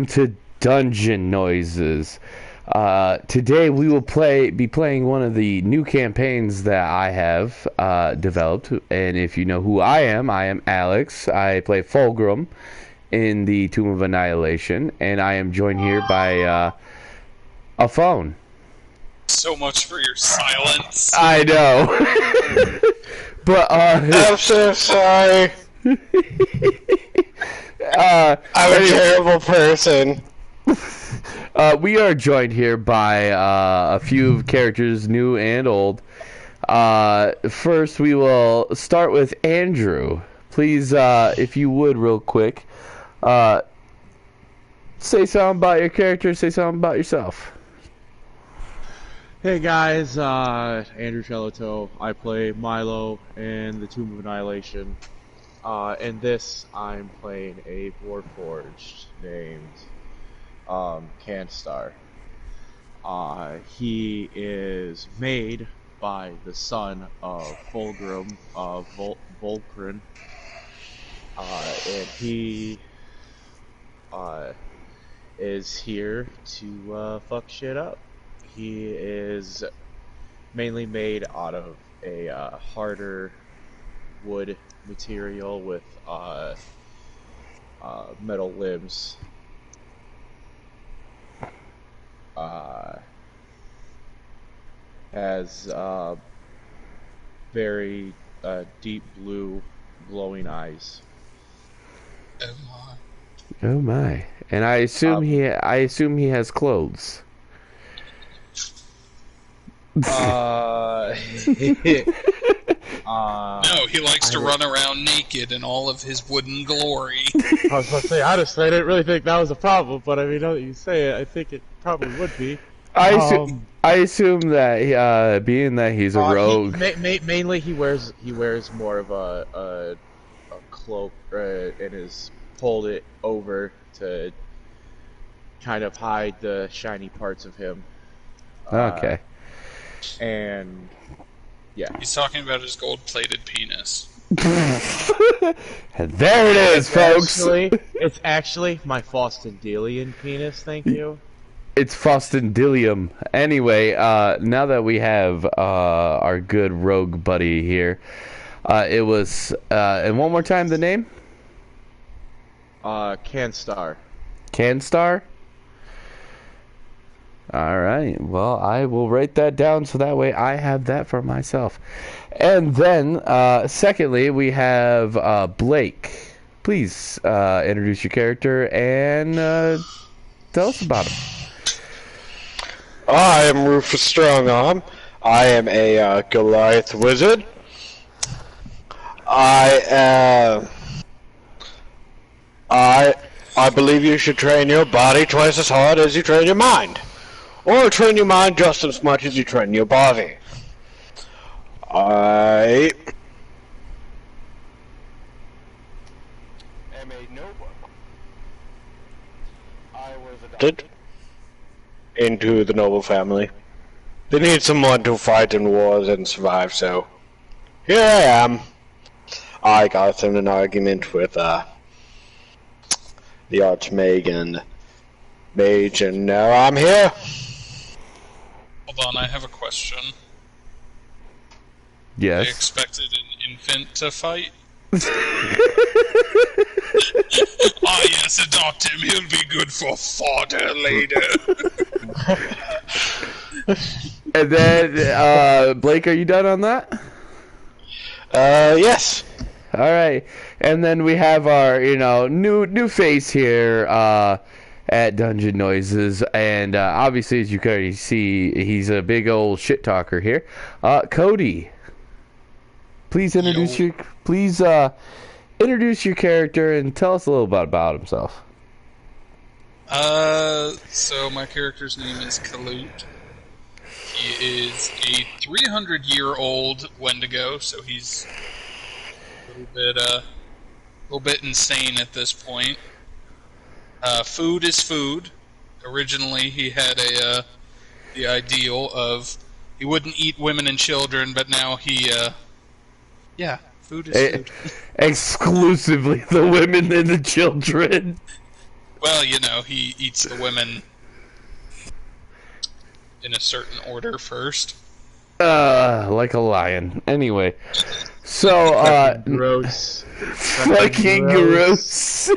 to Dungeon Noises. Today we will be playing one of the new campaigns that I have developed. And if you know who I am Alex. I play Fulgrim in the Tomb of Annihilation, and I am joined here by a phone. So much for your silence. I know. But I'm so sorry. I'm a terrible person. We are joined here by a few characters, new and old. First, we will start with Andrew. Please, if you would, real quick, say something about your character, say something about yourself. Hey guys, Andrew Cheloto. I play Milo in the Tomb of Annihilation. In this, I'm playing a Warforged named Canstar. He is made by the son of Fulgrim, Volcrin, and he is here to fuck shit up. He is mainly made out of a harder wood material with metal limbs. Has very deep blue glowing eyes. Oh my. Oh my! And I assume he has clothes. No, he likes to run around naked in all of his wooden glory. I was about to say, honestly, I didn't really think that was a problem, but I mean, now that you say it, I think it probably would be. I assume that being that he's a rogue, mainly he wears more of a cloak and has pulled it over to kind of hide the shiny parts of him. Okay. And yeah, He's talking about his gold-plated penis. There it is, folks. It's actually my Fostendilian penis. Thank you. It's Fostendilium. Anyway, now that we have our good rogue buddy here, it was and one more time the name. Canstar. Canstar. All right. Well, I will write that down so that way I have that for myself. And then, secondly, we have Blake. Please introduce your character and tell us about him. I am Rufus Strongarm. I am a Goliath wizard. I believe you should train your body twice as hard as you train your mind. Or train your mind just as much as you train your body. I am a noble. I was adopted into the noble family. They need someone to fight in wars and survive, so here I am. I got in an argument with the Archmage and Mage, and now I'm here. Hold on, I have a question. Yes. I expected an infant to fight. Ah, yes, adopt him. He'll be good for fodder later. And then, Blake, are you done on that? Yes. All right. And then we have our, new face here at Dungeon Noises, and obviously, as you can already see, he's a big old shit talker here. Cody, please introduce your character and tell us a little bit about himself. So my character's name is Kalut. He is a 300-year-old Wendigo, so he's a little bit insane at this point. Food is food. Originally, he had the ideal of he wouldn't eat women and children, but now he, food is food. Exclusively the women and the children. Well, he eats the women in a certain order first. Like a lion. Anyway, so Fucking gross. fucking gross.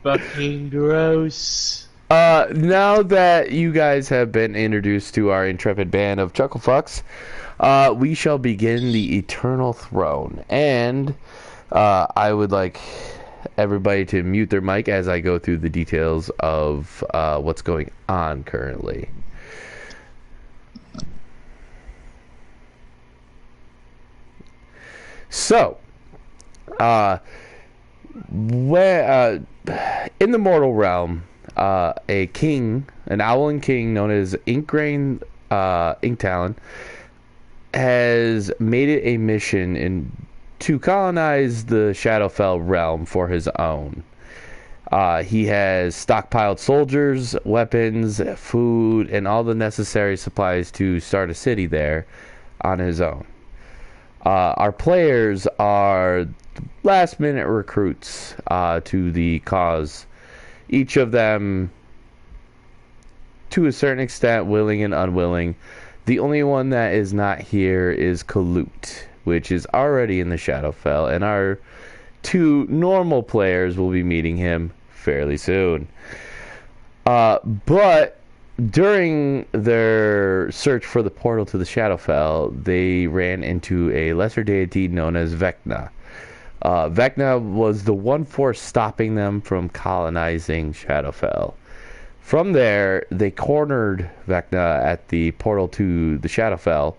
Fucking gross. Now that you guys have been introduced to our intrepid band of Chucklefucks, we shall begin the Eternal Throne. And I would like everybody to mute their mic as I go through the details of what's going on currently. So, where in the mortal realm, a king, an owling king known as Inkgrain Inktalon, has made it a mission to colonize the Shadowfell realm for his own. He has stockpiled soldiers, weapons, food, and all the necessary supplies to start a city there on his own. Our players are last-minute recruits to the cause. Each of them, to a certain extent, willing and unwilling. The only one that is not here is Kalut, which is already in the Shadowfell, and our two normal players will be meeting him fairly soon. But during their search for the portal to the Shadowfell, they ran into a lesser deity known as Vecna. Vecna was the one force stopping them from colonizing Shadowfell. From there, they cornered Vecna at the portal to the Shadowfell,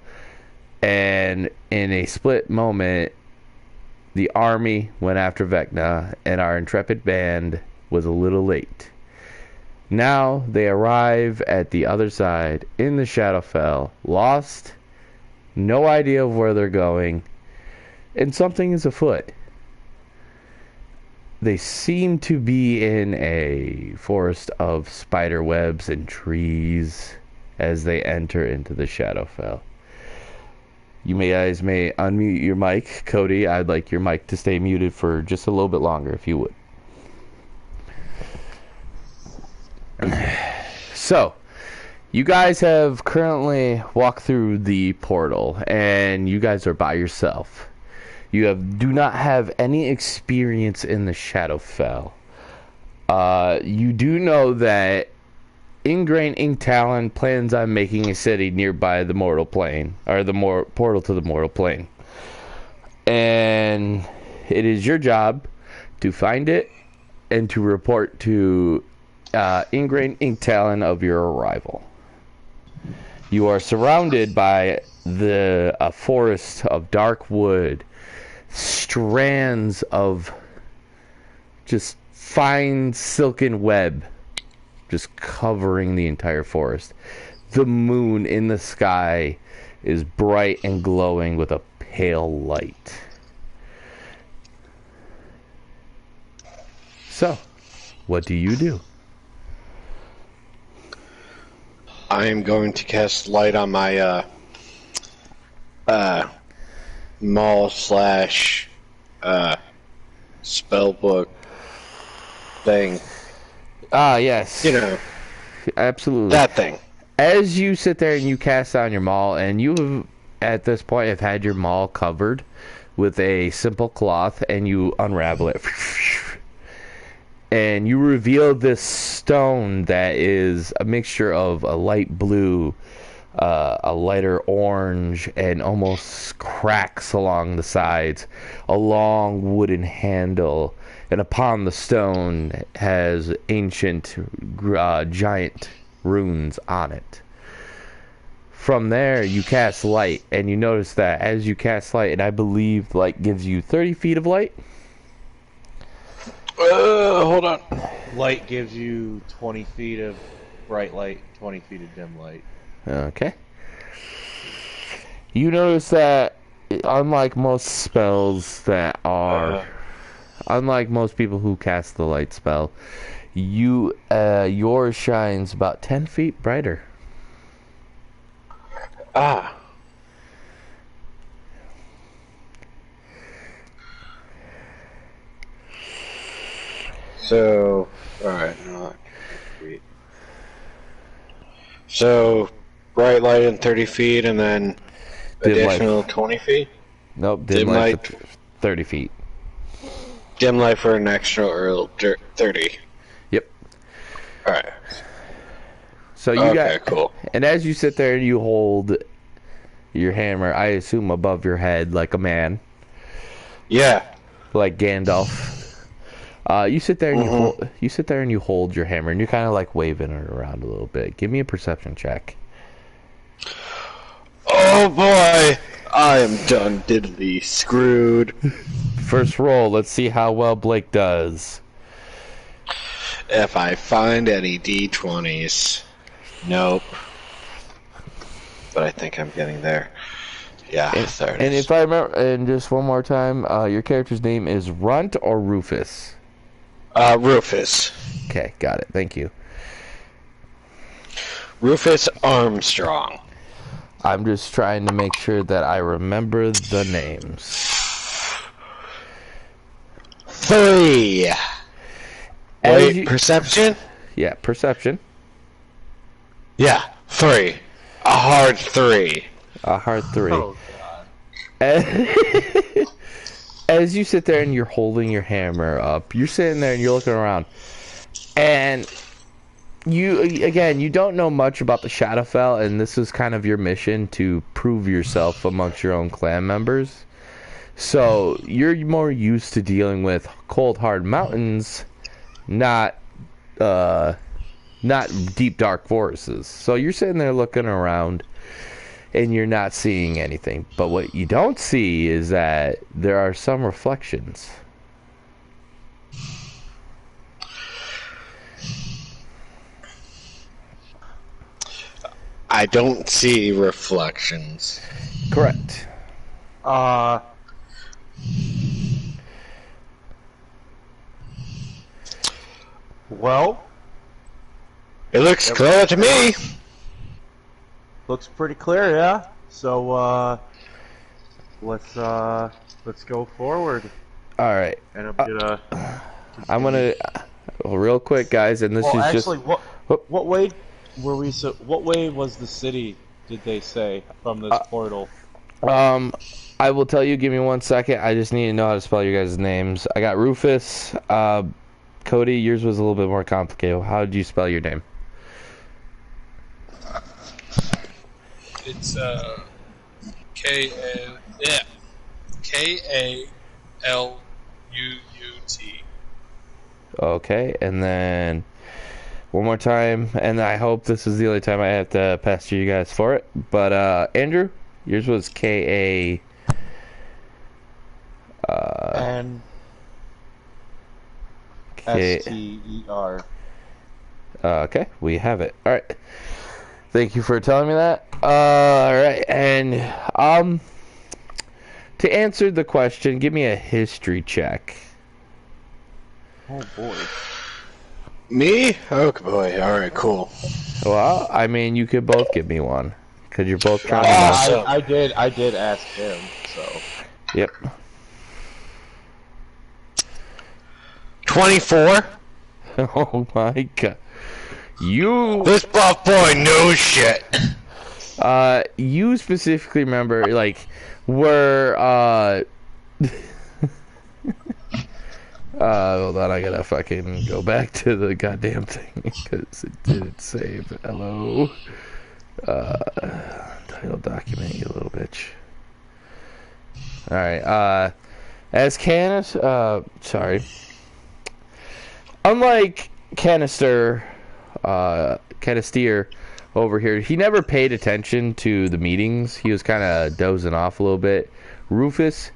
and in a split moment, the army went after Vecna, and our intrepid band was a little late. Now they arrive at the other side in the Shadowfell, lost, no idea of where they're going, and something is afoot. They seem to be in a forest of spider webs and trees as they enter into the Shadowfell. You guys may unmute your mic. Cody, I'd like your mic to stay muted for just a little bit longer, if you would. So, you guys have currently walked through the portal, and you guys are by yourself. You do not have any experience in the Shadowfell. You do know that Ingrain Inktalon plans on making a city nearby the mortal plane, or the portal to the mortal plane. And it is your job to find it and to report to Ingrain Inktalon of your arrival. You are surrounded by a forest of dark wood, strands of just fine silken web just covering the entire forest. The moon in the sky is bright and glowing with a pale light. So, what do you do? I am going to cast light on my mall slash spellbook thing. Ah, yes. You know, Absolutely. that thing. As you sit there and you cast on your maul, and you have, at this point, have had your maul covered with a simple cloth, and you unravel it. And you reveal this stone that is a mixture of a light blue, a lighter orange, and almost cracks along the sides. A long wooden handle, and upon the stone has ancient giant runes on it. From there, you cast light, and you notice that as you cast light, and I believe light gives you 30 feet of light. Hold on. Light gives you 20 feet of bright light, 20 feet of dim light. Okay. You notice that unlike most spells that are... unlike most people who cast the light spell, yours shines about 10 feet brighter. Ah. So, alright. So, bright light in 30 feet and then Dim additional light. 20 feet? Nope, dim Dim light light. for 30 feet. Dim light for an extra 30. Yep. Alright. So you Okay, got, cool. and as you sit there and you hold your hammer, I assume above your head like a man, Yeah. like Gandalf. You sit there and you sit there and you hold your hammer and you're kind of like waving it around a little bit. Give me a perception check. Oh boy! I am done diddly screwed. First roll. Let's see how well Blake does. If I find any D20s. Nope. But I think I'm getting there. Yeah, there it And is. if I remember, and just one more time, your character's name is Runt or Rufus? Rufus. Okay, got it. Thank you. Rufus Armstrong. I'm just trying to make sure that I remember the names. 3. Wait, perception? Yeah, perception. Yeah, 3. A hard 3. A hard 3. Oh god. As you sit there and you're holding your hammer up, you're sitting there and you're looking around, and you don't know much about the Shadowfell, and this is kind of your mission to prove yourself amongst your own clan members. So you're more used to dealing with cold, hard mountains, not deep, dark forests. So you're sitting there looking around, and you're not seeing anything. But what you don't see is that there are some reflections. I don't see reflections. Correct. Well, It looks clear to me. looks pretty clear, yeah. So, let's go forward. All right. And I'm gonna real quick, guys, and this Well, is actually, just what way were we? So, what way was the city? Did they say from this portal? I will tell you. Give me 1 second. I just need to know how to spell your guys' names. I got Rufus. Cody, yours was a little bit more complicated. How did you spell your name? It's K-A-L-U-U-T. Okay, and then one more time, and I hope this is the only time I have to pester you guys for it. But Andrew, yours was K-A. And S-T-E-R. Okay, we have it. All right. Thank you for telling me that. All right, and to answer the question, give me a history check. Oh boy. Me? Oh boy. Alright, cool. Well, I mean, you could both give me one, because you're both trying to know. I did ask him. So. Yep. 24? Oh my god. You This buff boy knows shit. you specifically remember, like, were hold on, I gotta fucking go back to the goddamn thing because it didn't save. Hello. Title document, you little bitch. Alright, as Canis, sorry. Unlike Canister over here, he never paid attention to the meetings. He was kind of dozing off a little bit. Rufus,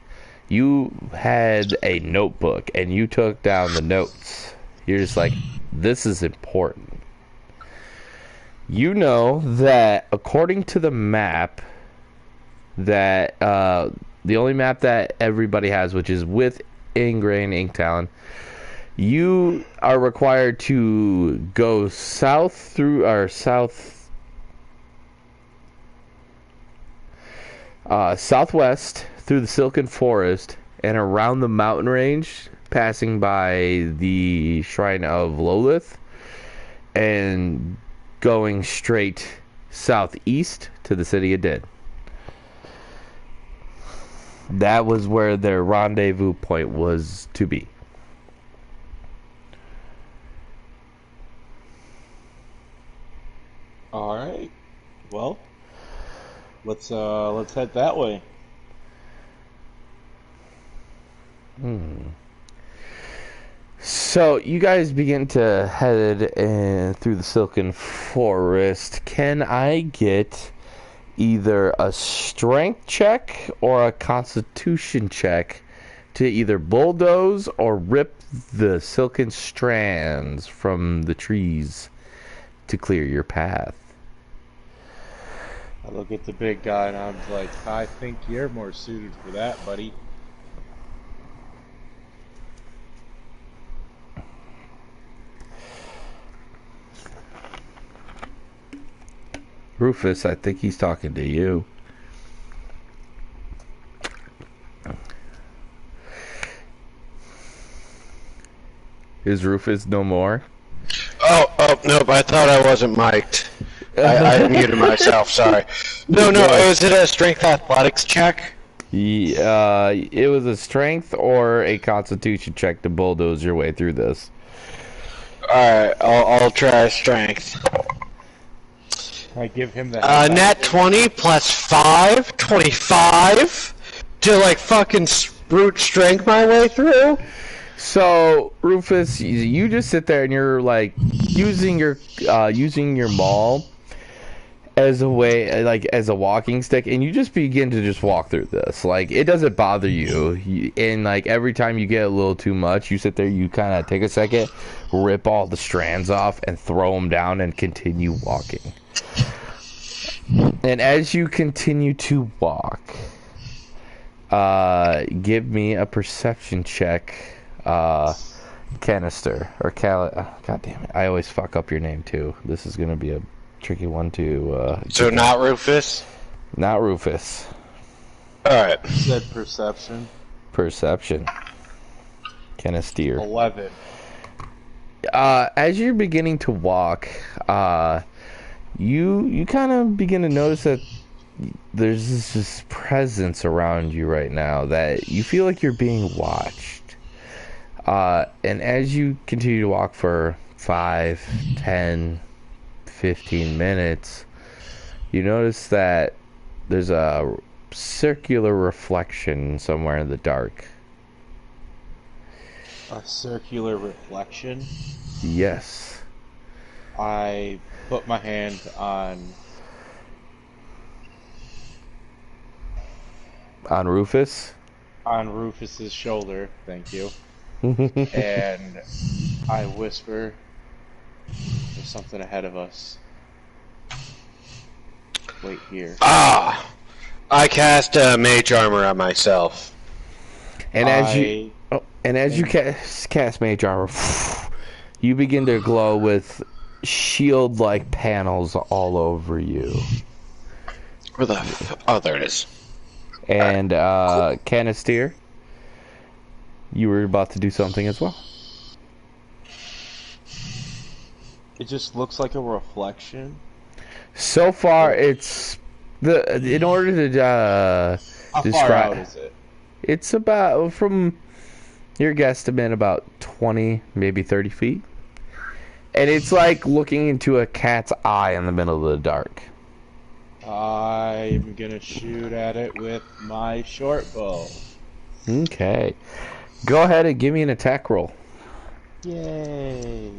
you had a notebook and you took down the notes. You're just like, this is important. You know that according to the map, that the only map that everybody has, which is with Ingrain Ink Talon, you are required to go southwest through the Silken Forest and around the mountain range, passing by the Shrine of Lolith, and going straight southeast to the City of Dead. That was where their rendezvous point was to be. All right. Well, let's head that way. So you guys begin to head through the Silken Forest. Can I get either a strength check or a constitution check to either bulldoze or rip the silken strands from the trees to clear your path? I look at the big guy and I'm like, I think you're more suited for that, buddy. Rufus, I think he's talking to you. Is Rufus no more? Oh, nope, I thought I wasn't mic'd. I muted myself, sorry. No, is it a strength athletics check? It was a strength or a constitution check to bulldoze your way through this. Alright, I'll try strength. I give him the nat 20 plus 5, 25 to like fucking brute strength my way through? So, Rufus, you just sit there and you're like using your maul as a way, like as a walking stick, and you just begin to just walk through this. Like, it doesn't bother you. And like every time you get a little too much, you sit there, you kind of take a second, rip all the strands off, and throw them down, and continue walking. And as you continue to walk, give me a perception check. Canister or God damn it! I always fuck up your name too. This is gonna be a tricky one to. So not Rufus. Not Rufus. All right. Said perception. Perception. Canister. 11. As you're beginning to walk, you kind of begin to notice that there's this presence around you right now that you feel like you're being watched. And as you continue to walk for 5, 10, 15 minutes, you notice that there's a circular reflection somewhere in the dark. A circular reflection? Yes. I put my hand on Rufus? On Rufus's shoulder, thank you. And I whisper, there's something ahead of us. Wait here. I cast mage armor on myself. And as you cast mage armor, you begin to glow with shield-like panels all over you. Where the oh, there it is. And Canister, you were about to do something as well. It just looks like a reflection. So far, it's in order to How describe. far out is it? It's about, from your guesstimate, about 20, maybe 30 feet. And it's like looking into a cat's eye in the middle of the dark. I'm gonna shoot at it with my short bow. Okay. Go ahead and give me an attack roll. Yay!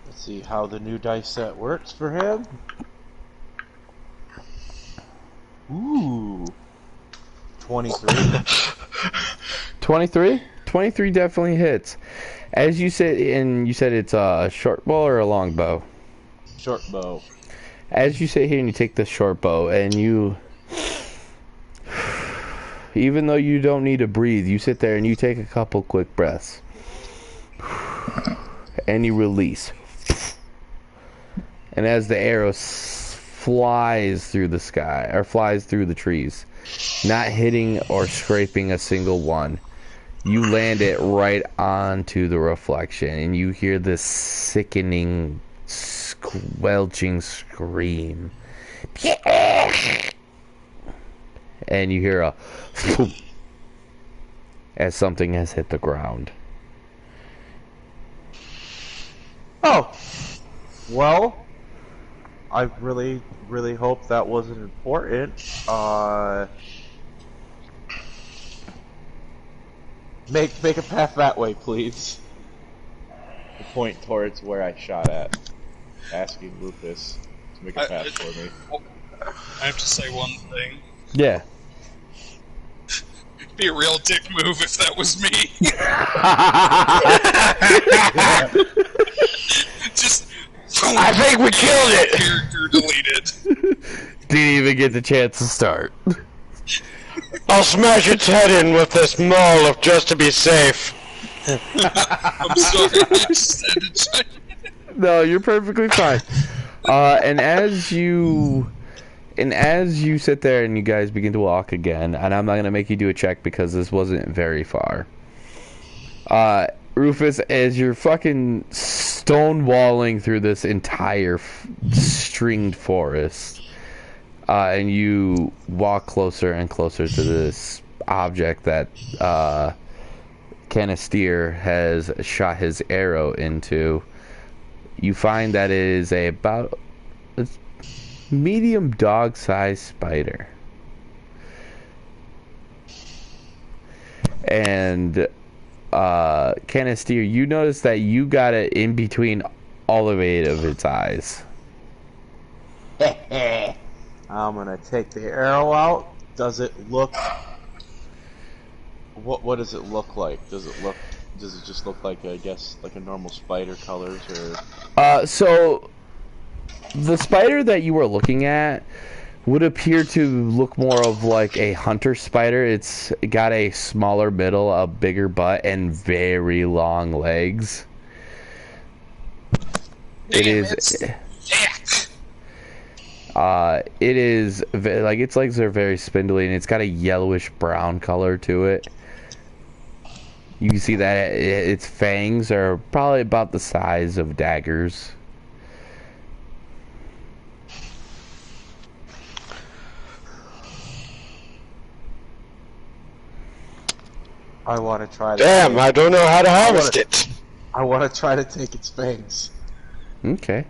Let's see how the new dice set works for him. Ooh. 23. 23? 23 definitely hits. As you said, and you said it's a short bow or a long bow? Short bow. As you sit here and you take the short bow and you, even though you don't need to breathe, you sit there and you take a couple quick breaths. And you release. And as the arrow flies through the sky, or flies through the trees, not hitting or scraping a single one, you land it right onto the reflection, and you hear this sickening squelching scream. And you hear a as something has hit the ground. Oh, well, I really, really hope that wasn't important. Make a path that way, please. I point towards where I shot at, asking Rufus to make a path for me. I have to say one thing. Yeah. It'd be a real dick move if that was me. Just. I think we killed it! Character deleted. Didn't even get the chance to start. I'll smash its head in with this maul just to be safe. I'm sorry. I just had to try. No, you're perfectly fine. And as you sit there and you guys begin to walk again, and I'm not gonna make you do a check because this wasn't very far. Rufus, as you're fucking stonewalling through this entire stringed forest, and you walk closer and closer to this object that Canisteer has shot his arrow into, you find that it is about a medium dog-sized spider. And Canisteer, you notice that you got it in between all of 8 of its eyes. I'm gonna take the arrow out. Does it look? What does it look like? Does it just look like, I guess, like a normal spider colors, or? So the spider that you were looking at would appear to look more of like a hunter spider. It's got a smaller middle, a bigger butt, and very long legs. It is like its legs are very spindly, and it's got a yellowish brown color to it. You can see that its fangs are probably about the size of daggers. I want to try to. Damn, I don't know how to harvest it. I want to try to take its fangs. Okay.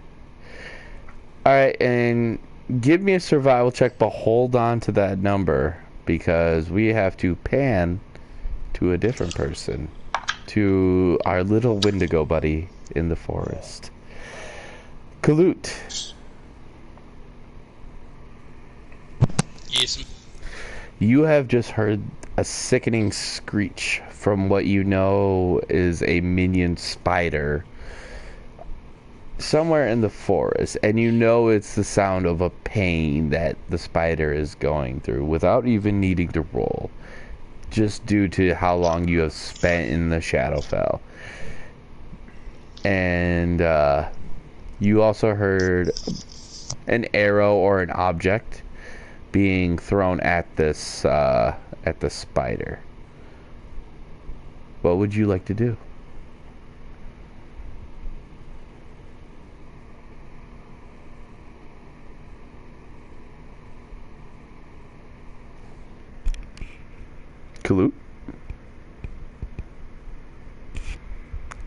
Alright, and give me a survival check, but hold on to that number, because we have to pan to a different person. To our little Wendigo buddy in the forest. Kalut. Yes. You have just heard a sickening screech from what you know is a minion spider somewhere in the forest, and you know it's the sound of a pain that the spider is going through without even needing to roll, just due to how long you have spent in the Shadowfell. And you also heard an arrow or an object being thrown at this at the spider. What would you like to do? Kalut?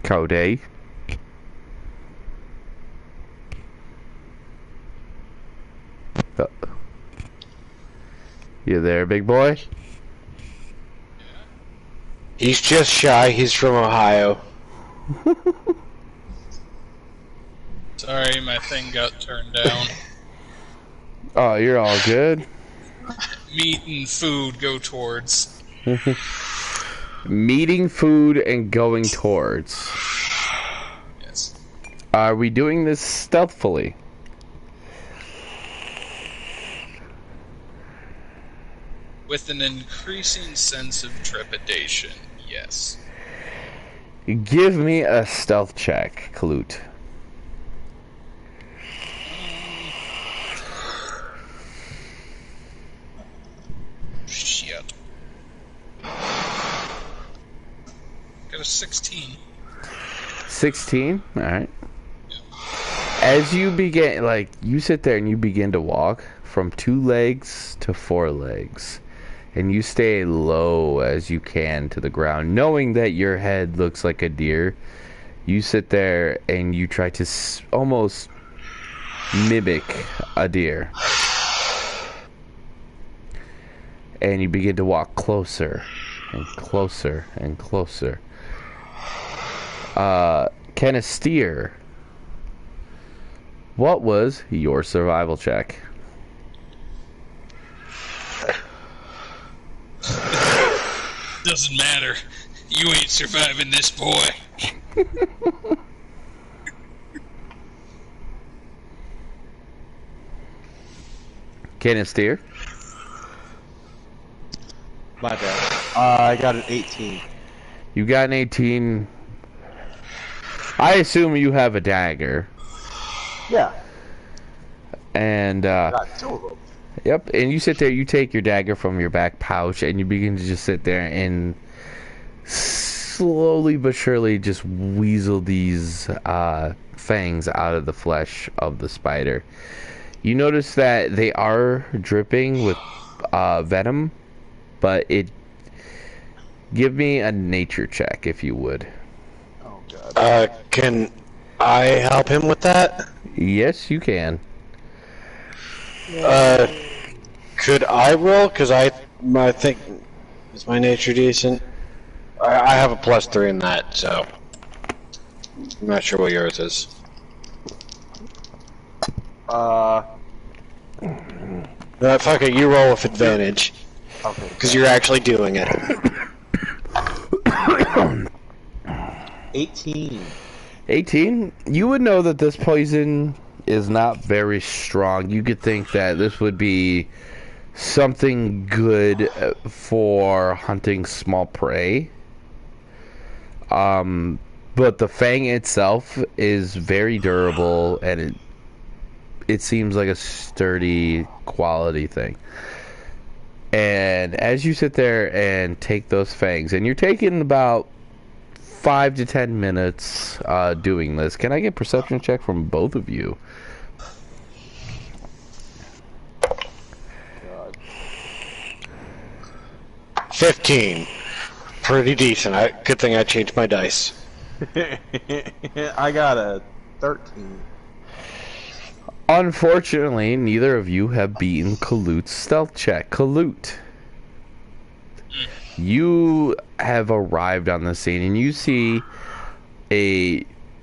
Code? You there, big boy? He's just shy. He's from Ohio. Sorry, my thing got turned down. Oh, you're all good. Meat and food go towards. Meeting food and going towards. Yes. Are we doing this stealthily? With an increasing sense of trepidation, yes. Give me a stealth check, Kalut. Shit. Got a 16. 16? Alright. As you begin, like, you sit there and you begin to walk from 2 legs to 4 legs. And you stay low as you can to the ground, knowing that your head looks like a deer. You sit there and you try to almost mimic a deer. And you begin to walk closer and closer and closer. Can a steer? What was your survival check? Doesn't matter. You ain't surviving this, boy. Can it steer? My bad. I got an 18. You got an 18. I assume you have a dagger. Yeah. And, Got 2 of them. yep, and you sit there, you take your dagger from your back pouch, and you begin to just sit there and slowly but surely just weasel these fangs out of the flesh of the spider. You notice that they are dripping with venom, but give me a nature check if you would. Oh god. Can I help him with that? Yes, you can. Could I roll? Cause I think is my nature decent. I have a +3 in that, so I'm not sure what yours is. Fuck it, you roll with advantage. Okay. Because you're actually doing it. 18. 18? You would know that this poison is not very strong. You could think that this would be something good for hunting small prey. But the fang itself is very durable, and it seems like a sturdy quality thing. And as you sit there and take those fangs, and you're taking about 5 to 10 minutes doing this, can I get a perception check from both of you? God. 15. Pretty decent. Good thing I changed my dice. I got a 13. Unfortunately, neither of you have beaten Kalut's stealth check. Kalut, you have arrived on the scene, and you see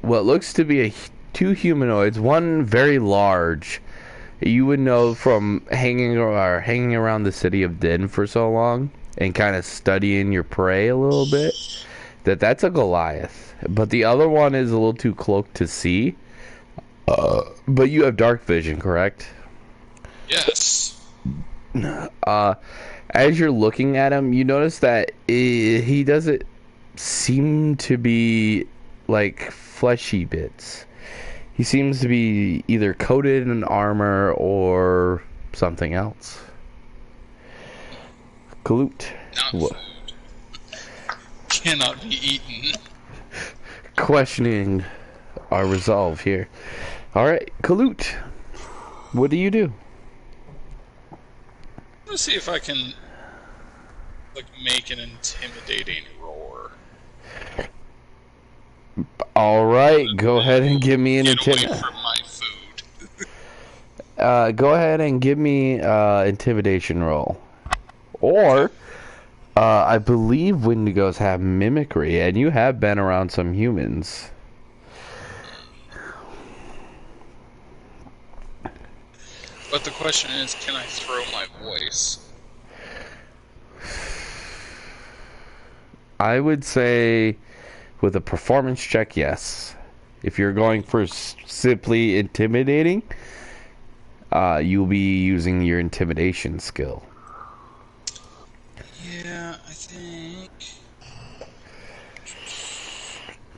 what looks to be 2 humanoids, one very large. You would know from hanging around the city of Din for so long and kind of studying your prey a little bit, that's a Goliath. But the other one is a little too cloaked to see. But you have dark vision, correct? Yes. As you're looking at him, you notice that he doesn't seem to be like fleshy bits. He seems to be either coated in armor or something else. Kalut. Not food. Cannot be eaten. Questioning our resolve here. Alright, Kalut. What do you do? Let's see if I can make an intimidating roar. Alright, go ahead and give me an Get away intimidation. from my food. Go ahead and give me intimidation roll. Or, I believe Wendigos have mimicry, and you have been around some humans. But the question is, can I throw my voice? I would say, with a performance check, yes. If you're going for simply intimidating, you'll be using your intimidation skill. Yeah, I think...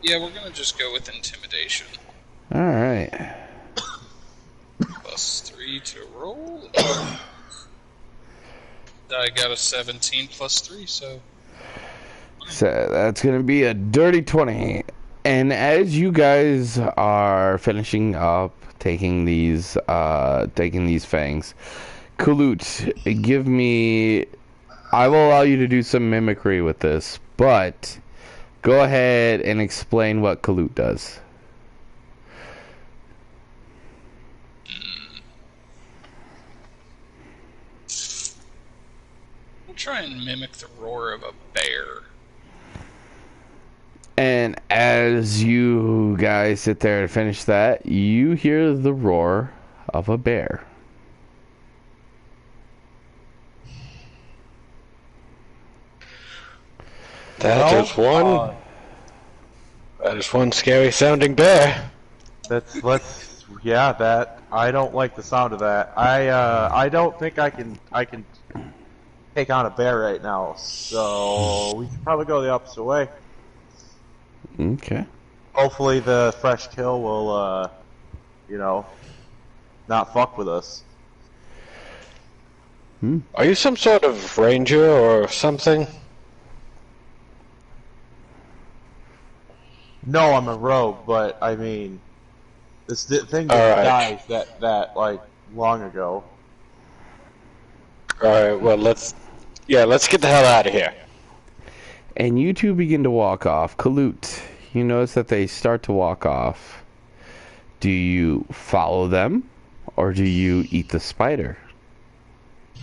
Yeah, we're gonna just go with intimidation. Alright. +3 to roll. I got a 17 +3, so... So that's going to be a dirty 20. And as you guys are finishing up taking these fangs, Kalut, give me. I will allow you to do some mimicry with this, but go ahead and explain what Kalut does. I'll try and mimic the roar of a bear. And as you guys sit there and finish that, you hear the roar of a bear. That is one scary sounding bear. That I don't like the sound of that. I don't think I can take on a bear right now. So we should probably go the opposite way. Okay. Hopefully the fresh kill will not fuck with us. Are you some sort of ranger or something? No, I'm a rogue, but I mean, this thing Alright. dies that like long ago. Alright, well let's get the hell out of here. And you two begin to walk off. Kalut, you notice that they start to walk off. Do you follow them, or do you eat the spider? I'm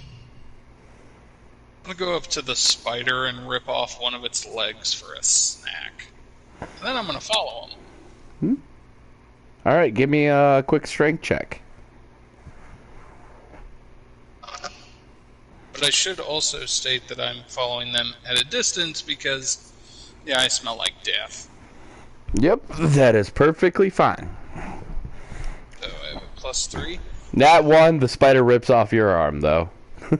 gonna go up to the spider and rip off one of its legs for a snack. And then I'm gonna follow him. Alright, give me a quick strength check. But I should also state that I'm following them at a distance because, yeah, I smell like death. Yep, that is perfectly fine. So I have a +3. That one, the spider rips off your arm, though. Nani?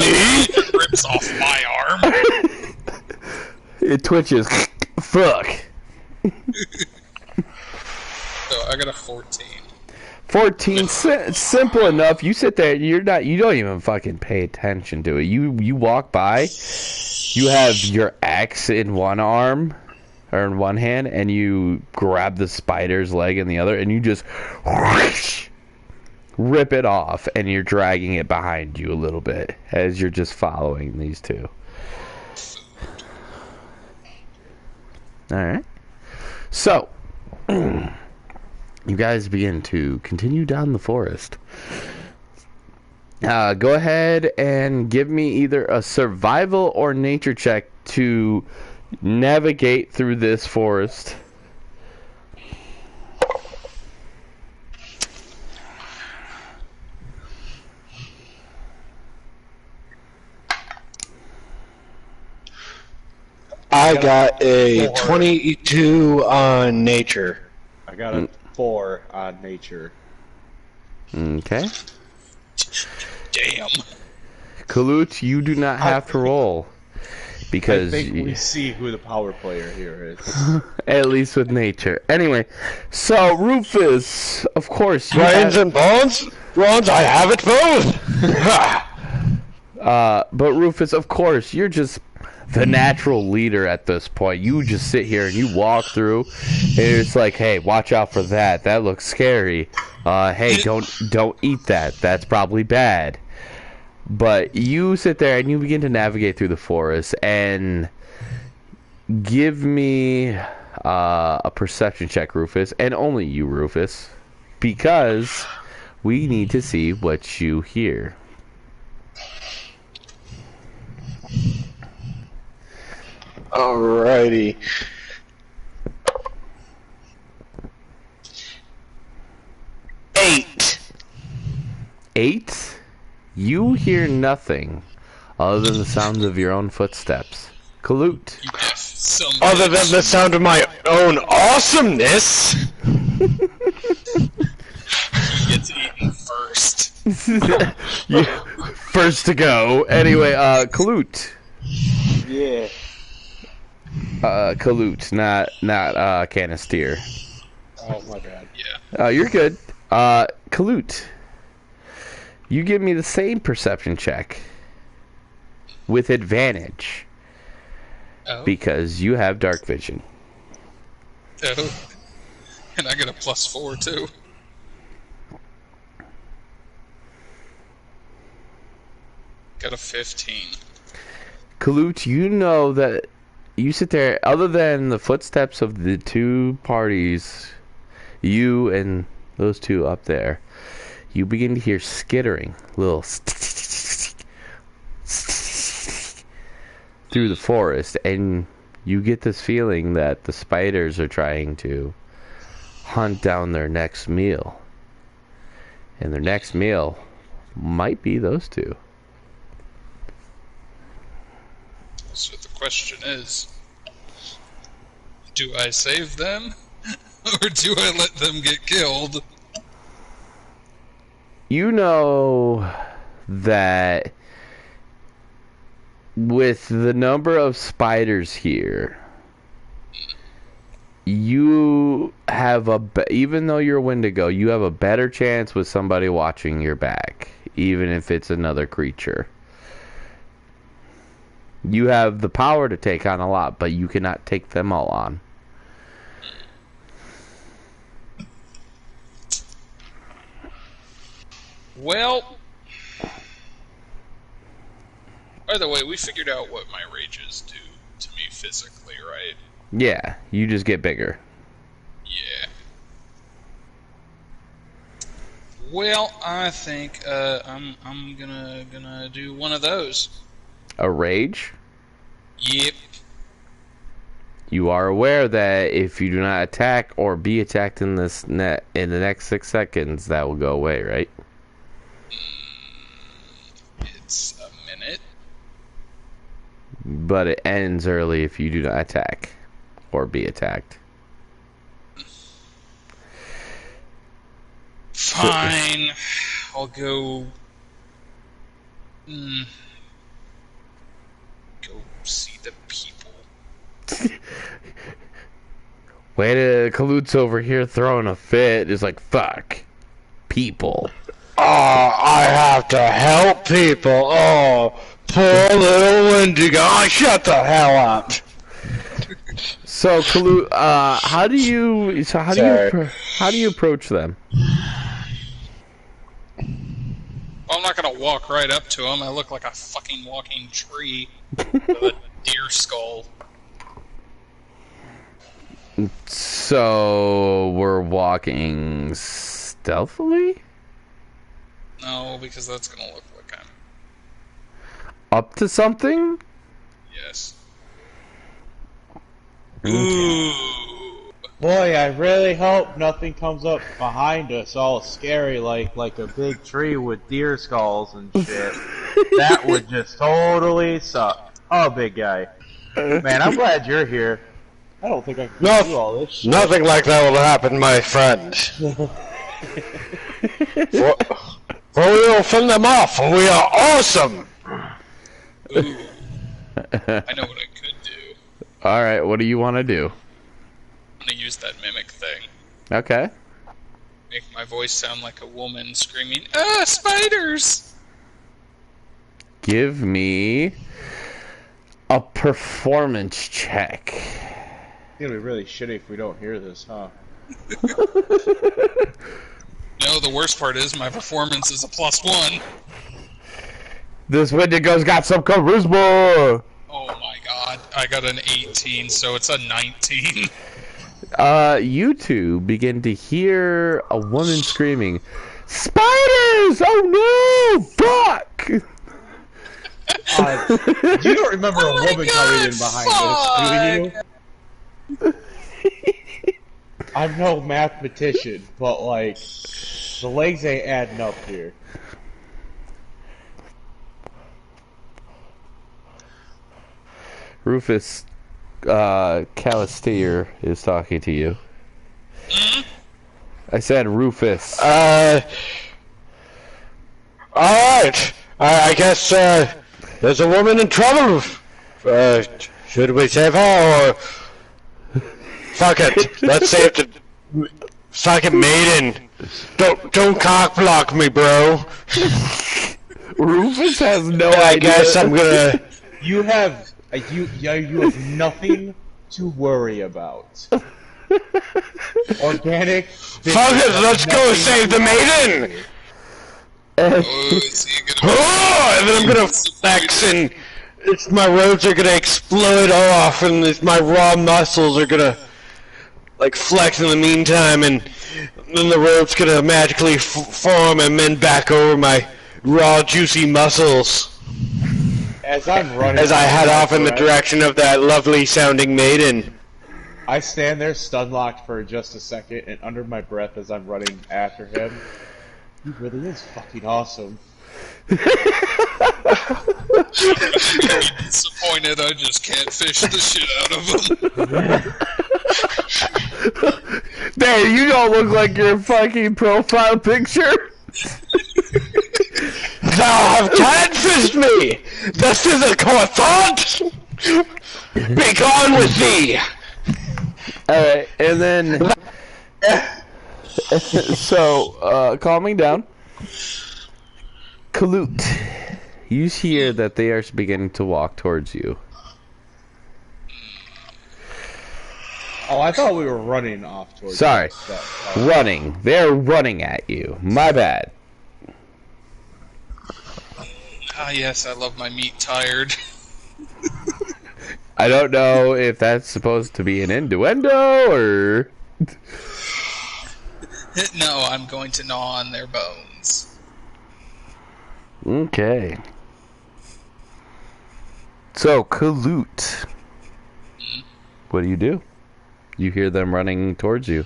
It rips off my arm. It twitches. Fuck. So I got a 14. 14, simple enough. You sit there, you don't even fucking pay attention to it. You walk by, you have your axe in one arm, or in one hand, and you grab the spider's leg in the other, and you just whoosh, rip it off, and you're dragging it behind you a little bit, as you're just following these two. Alright. So, you guys begin to continue down the forest. Go ahead and give me either a survival or nature check to navigate through this forest. I got a 22 on nature. I got a 4 on nature. Okay. Damn. Kalut, you do not have to roll. Because I think we see who the power player here is. at least with nature. Anyway, so Rufus, of course, you Brains and bones? Bones, I have it both! but Rufus, of course, you're just the natural leader at this point. You just sit here and you walk through, and it's like, hey, watch out for that. That looks scary. Hey, don't eat that. That's probably bad. But you sit there and you begin to navigate through the forest, and give me a perception check, Rufus, and only you, Rufus, because we need to see what you hear. Alrighty. 8. 8? You hear nothing other than the sounds of your own footsteps. Kalut. Other than the sound of my own awesomeness! He gets eaten first. You, first to go. Anyway, Kalut. Yeah. Kalut, not Canisteer. Oh my bad. Yeah. You're good. Kalut. You give me the same perception check with advantage. Oh. because you have dark vision. Oh. And I get a +4 too. Got a 15. Kalut, you know that you sit there, other than the footsteps of the two parties, you and those two up there, you begin to hear skittering, little through the forest, and you get this feeling that the spiders are trying to hunt down their next meal. And their next meal might be those two. So the question is, do I save them? Or do I let them get killed? You know that with the number of spiders here, you have even though you're Wendigo, you have a better chance with somebody watching your back, even if it's another creature. You have the power to take on a lot, but you cannot take them all on. Well, by the way, we figured out what my rages do to me physically, right? Yeah, you just get bigger. Yeah. Well, I think I'm gonna do one of those. A rage? Yep. You are aware that if you do not attack or be attacked in the next 6 seconds, that will go away, right? It's a minute. But it ends early if you do not attack or be attacked. Fine. I'll go. Go see the people. Wait, Kalut's over here throwing a fit. It's like, fuck. People. Oh, I have to help people. Oh, poor little Wendigo. Oh, shut the hell up. So, Kalut, how do you approach them? Well, I'm not gonna walk right up to him. I look like a fucking walking tree with a deer skull. So, we're walking stealthily? No, because that's gonna look like I'm... Up to something? Yes. Okay. Ooh. Boy, I really hope nothing comes up behind us all scary like a big tree with deer skulls and shit. That would just totally suck. Oh, big guy. Man, I'm glad you're here. I don't think I can do all this shit. Nothing like that will happen, my friend. for we will fend them off, for we are awesome! Ooh. I know what I could do. Alright, what do you want to do? I'm gonna use that mimic thing. Okay. Make my voice sound like a woman screaming, "Ah, spiders!" Give me a performance check. It's gonna be really shitty if we don't hear this, huh? No, the worst part is my performance is a +1. This Wendigo's got some charisma! Oh my god, I got an 18, so it's a 19. You two begin to hear a woman screaming, "Spiders! Oh no! Fuck!" You don't remember a woman coming in behind us, do you? I'm no mathematician, but like, the legs ain't adding up here. Rufus Calisteer is talking to you. I said Rufus. Alright. I guess, there's a woman in trouble. Should we save her, or... Fuck it. Let's save the fucking maiden. Don't cock block me, bro. Rufus has no I idea. guess I'm gonna... You have You have nothing to worry about. Organic. Fuck it, let's go save the maiden! Oh, is he gonna Oh, and then I'm gonna flex and my robes are gonna explode off and my raw muscles are gonna like flex in the meantime, and then the robe's gonna magically form and mend back over my raw juicy muscles As I'm running, as I head off in the direction of that lovely sounding maiden. I stand there stun locked for just a second, and under my breath as I'm running after him, he really is fucking awesome. disappointed I just can't fish the shit out of him? Man, you don't look like your fucking profile picture. Thou have catfished me! This is a thought! Be gone with thee! Alright, and then... so, calming down. Kalut, you hear that they are beginning to walk towards you. Oh, I thought we were running off towards. Sorry, that. running. They're running at you. My bad. Ah, yes, I love my meat tired. I don't know if that's supposed to be an innuendo or... No, I'm going to gnaw on their bones. Okay. So, Kalut. What do? You hear them running towards you.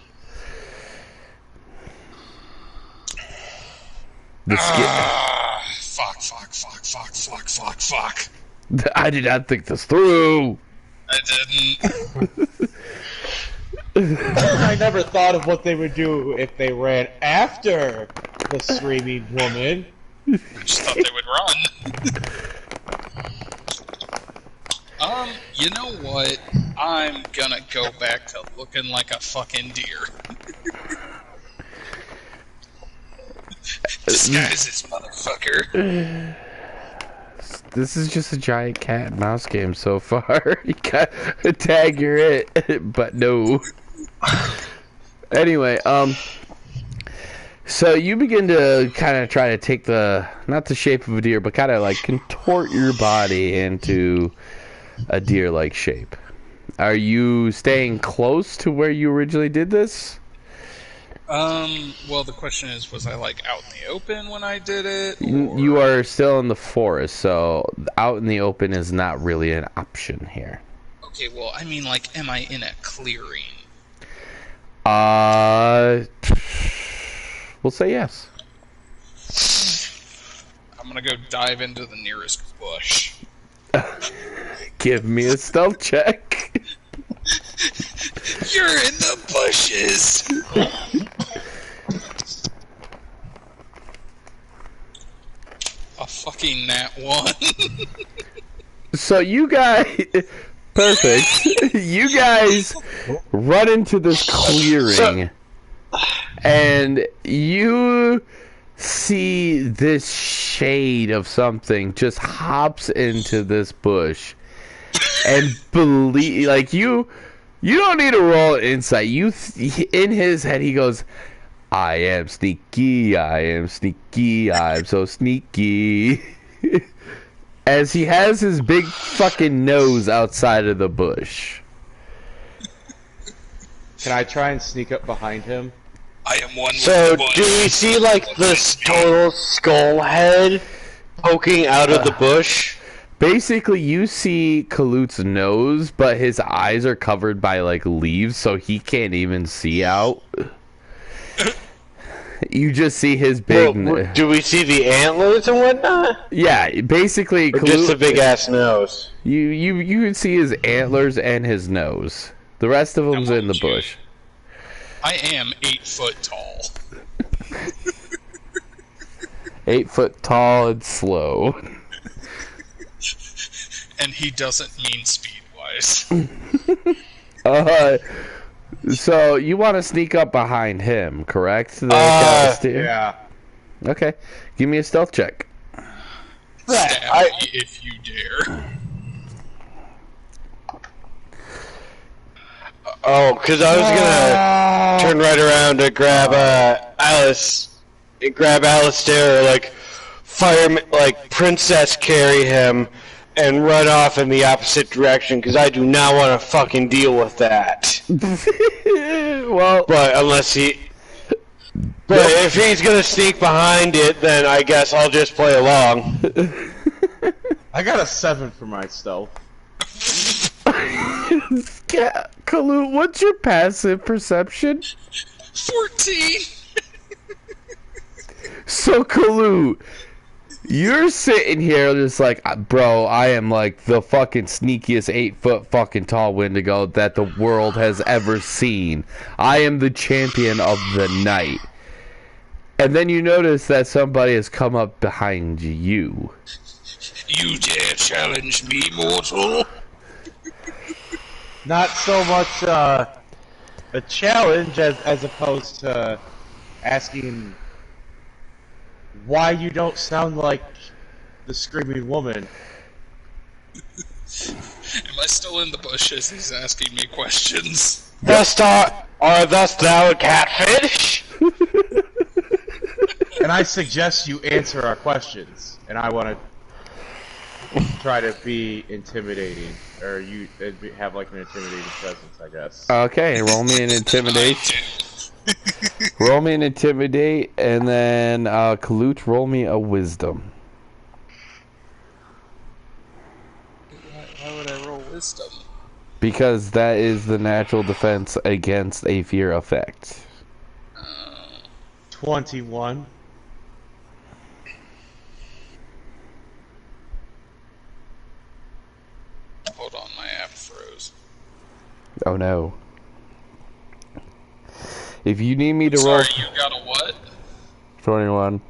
Fuck. I did not think this through. I didn't. I never thought of what they would do if they ran after the screaming woman. I just thought they would run. You know what? I'm gonna go back to looking like a fucking deer. Disguise this motherfucker. This is just a giant cat and mouse game so far. You got a tag, you're it, but no. Anyway, so you begin to kind of try to take not the shape of a deer, but kind of like contort your body into a deer-like shape. Are you staying close to where you originally did this? Well, the question is, was I, like, out in the open when I did it? Or... You are still in the forest, so out in the open is not really an option here. Okay, well, I mean, like, am I in a clearing? We'll say yes. I'm gonna go dive into the nearest bush. Give me a stealth check. You're in the bushes! A fucking nat 1. So you guys... Perfect. You guys run into this clearing, and you see this shade of something just hops into this bush, and believe, like, you don't need to roll insight. In his head, he goes, I am sneaky, I'm so sneaky. As he has his big fucking nose outside of the bush. Can I try and sneak up behind him? I am one with So, the bush. do we see like this total skull head poking out of the bush? Basically, you see Kalut's nose, but his eyes are covered by like leaves, so he can't even see out. You just see his big... Well, do we see the antlers and whatnot? Yeah, basically... Or just a big ass nose? You can see his antlers and his nose. The rest of them's in the bush. I am 8 foot tall. 8 foot tall and slow. And he doesn't mean speed-wise. So you want to sneak up behind him, correct? Yeah. Okay, give me a stealth check. Stab me if you dare. Oh, because I was gonna turn right around to grab Alice, grab Alistair, like fireman, like princess carry him, and run off in the opposite direction because I do not want to fucking deal with that. Well, But if he's gonna sneak behind it, then I guess I'll just play along. I got a 7 for my stealth. yeah, Kalu, what's your passive perception? 14. So, Kalu, you're sitting here just like, bro, I am like the fucking sneakiest 8-foot fucking tall Wendigo that the world has ever seen. I am the champion of the night. And then you notice that somebody has come up behind you. You dare challenge me, mortal? Not so much a challenge as opposed to asking why you don't sound like the screaming woman. Am I still in the bushes? He's asking me questions. Thus thou a catfish? And I suggest you answer our questions. And I want to try to be intimidating, or you have like an intimidating presence, I guess. Okay, roll me an intimidate. Roll me an intimidate, and then Kalut, roll me a wisdom. Why would I roll wisdom? Because that is the natural defense against a fear effect. 21. Hold on, my app froze. Oh no. If you need me to Sorry, roll... you got a what? 21.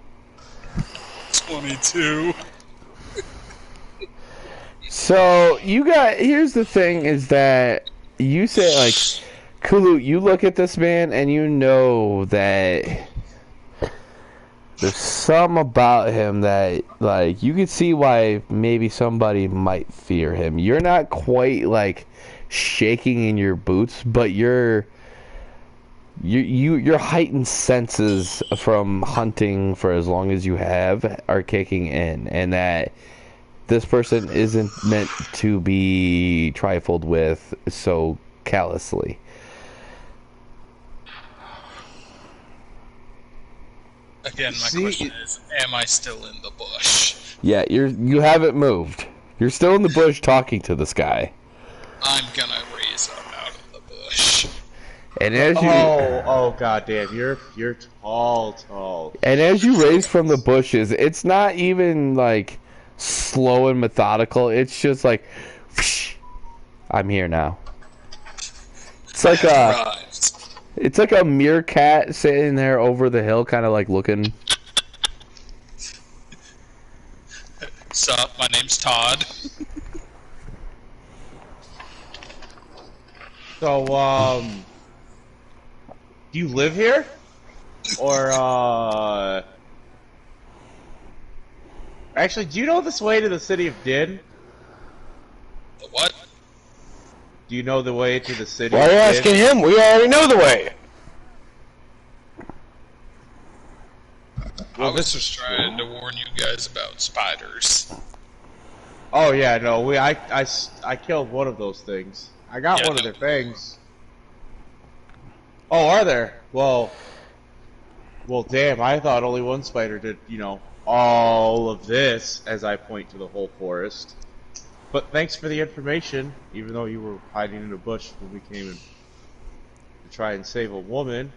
22. So, here's the thing is that you say, like, Kulu, you look at this man and you know that there's some about him that, like, you can see why maybe somebody might fear him. You're not quite, like, shaking in your boots, but your heightened senses from hunting for as long as you have are kicking in, and that this person isn't meant to be trifled with so callously. Again, my question is, am I still in the bush? Yeah, you haven't moved. You're still in the bush talking to this guy. I'm gonna raise up out of the bush. And as you goddamn, you're tall. and as you raise from the bushes, it's not even like slow and methodical. It's just like, whoosh, I'm here now. It's like a meerkat sitting there over the hill, kind of like looking. Sup, my name's Todd. So, do you live here? Or, actually, do you know this way to the city of Din? The what? Do you know the way to the city Why are of you Din? asking him? We already know the way. I was just trying to warn you guys about spiders. Oh yeah, no, I killed one of those things. I got one of their fangs. Oh, are there? Well, damn, I thought only one spider did, all of this, as I point to the whole forest. But thanks for the information, even though you were hiding in a bush when we came in to try and save a woman.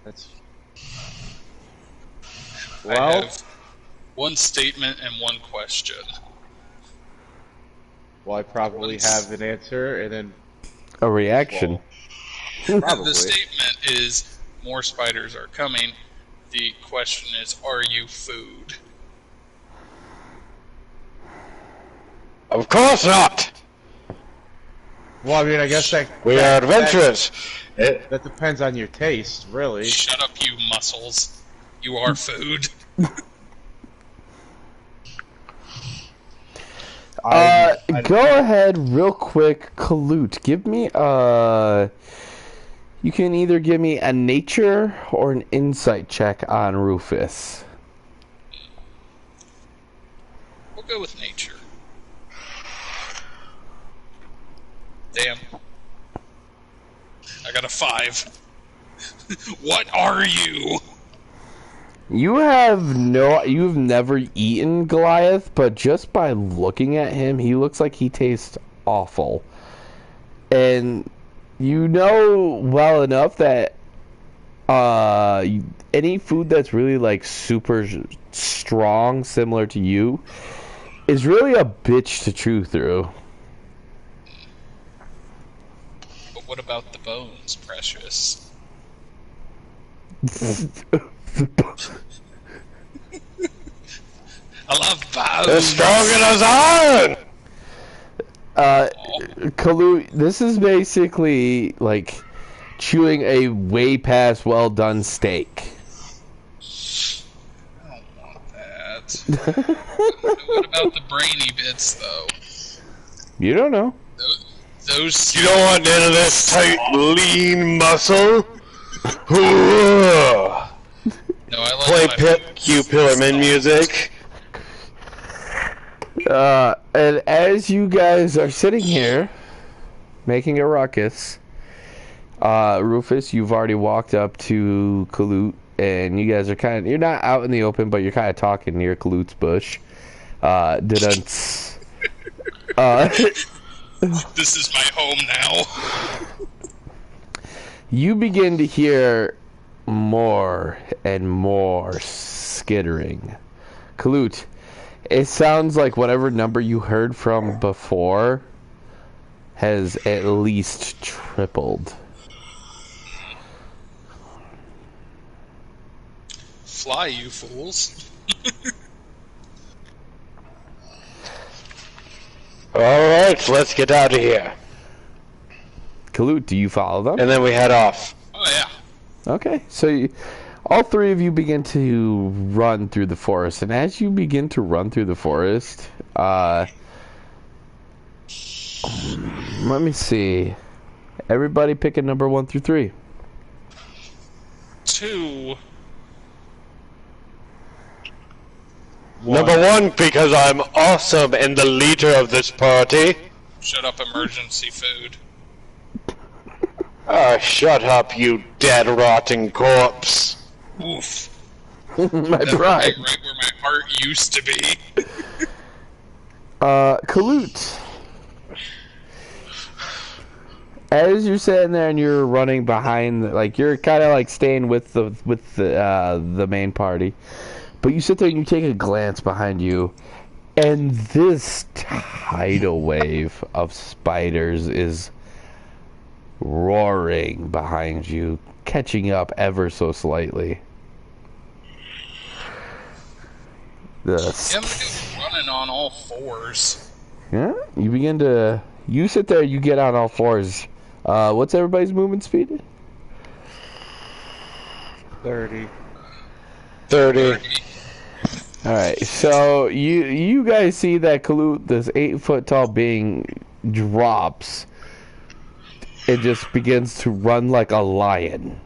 That's... I have one statement and one question. Well, I probably have an answer, and then... A reaction. Probably. The statement is, more spiders are coming. The question is, are you food? Of course not. Well, I mean, I guess We are adventurous. That depends on your taste, really. Shut up, you muscles. You are food. Go ahead real quick, Kalut. Give me you can either give me a nature or an insight check on Rufus. We'll go with nature. Damn. I got a 5. What are you? You've never eaten Goliath, but just by looking at him, he looks like he tastes awful. And you know well enough that any food that's really like super strong, similar to you, is really a bitch to chew through. But what about the bones, Precious? I love bones. They're stronger as iron! Kalu, this is basically like chewing a way past well done steak. I don't want that. What about the brainy bits, though? You don't know. Those You don't want none of this tight, lean muscle? No, I like Cue Pillarman music. And as you guys are sitting here making a ruckus, Rufus, you've already walked up to Kalut, and you guys are you're not out in the open, but you're kind of talking near Kalut's bush. This is my home now. You begin to hear more and more skittering. Kalut, it sounds like whatever number you heard from before has at least tripled. Fly, you fools. Alright, let's get out of here. Kalut, do you follow them? And then we head off. Oh, yeah. Okay, so all three of you begin to run through the forest, and as you begin to run through the forest, let me see. Everybody pick a number 1 through 3. 2. Number 1, because I'm awesome and the leader of this party. Shut up, emergency food. Shut up, you dead, rotting corpse. Oof. My That's pride. right where my heart used to be. Kalut. As you're sitting there and you're running behind, like you're kind of like staying with the main party, but you sit there and you take a glance behind you, and this tidal wave of spiders is roaring behind you, catching up ever so slightly. Yeah, I'm running on all 4s. Yeah, you sit there, you get on all 4s. What's everybody's movement speed? 30. 30. Alright, so you guys see that Kalut, this 8-foot tall being, drops. It just begins to run like a lion.